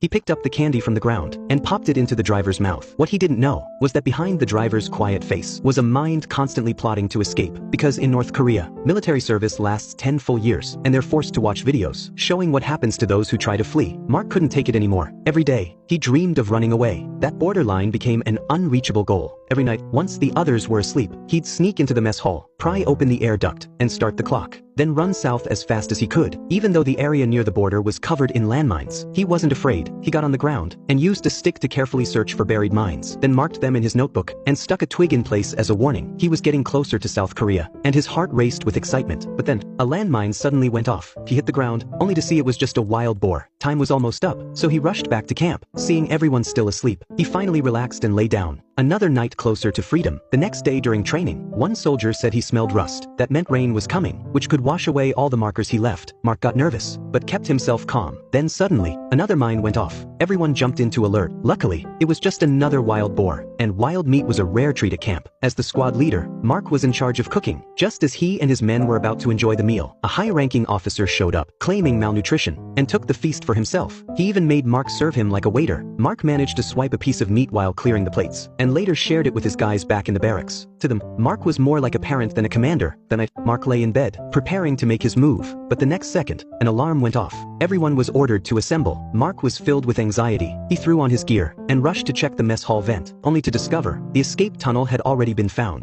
He picked up the candy from the ground and popped it into the driver's mouth. What he didn't know was that behind the driver's quiet face was a mind constantly plotting to escape, because in North Korea, military service lasts 10 full years and they're forced to watch videos showing what happens to those who try to flee. Mark couldn't take it anymore. Every day, he dreamed of running away. That borderline became an unreachable goal. Every night, once the others were asleep, he'd sneak into the mess hall, pry open the air duct, and start the clock. Then run south as fast as he could. Even though the area near the border was covered in landmines, he wasn't afraid. He got on the ground and used a stick to carefully search for buried mines, then marked them in his notebook and stuck a twig in place as a warning. He was getting closer to South Korea, and his heart raced with excitement. But then, a landmine suddenly went off. He hit the ground, only to see it was just a wild boar. Time was almost up, so he rushed back to camp. Seeing everyone still asleep, he finally relaxed and lay down. Another night closer to freedom. The next day during training, one soldier said he smelled rust. That meant rain was coming, which could wash away all the markers he left. Mark got nervous, but kept himself calm. Then suddenly, another mine went off. Everyone jumped into alert. Luckily, it was just another wild boar, and wild meat was a rare treat at camp. As the squad leader, Mark was in charge of cooking. Just as he and his men were about to enjoy the meal, a high-ranking officer showed up, claiming malnutrition, and took the feast for himself. He even made Mark serve him like a waiter. Mark managed to swipe a piece of meat while clearing the plates, and later shared it with his guys back in the barracks. To them, Mark was more like a parent than a commander. That night, Mark lay in bed, preparing to make his move, but the next second, an alarm went off. Everyone was ordered to assemble. Mark was filled with anxiety. He threw on his gear and rushed to check the mess hall vent, only to discover the escape tunnel had already been found.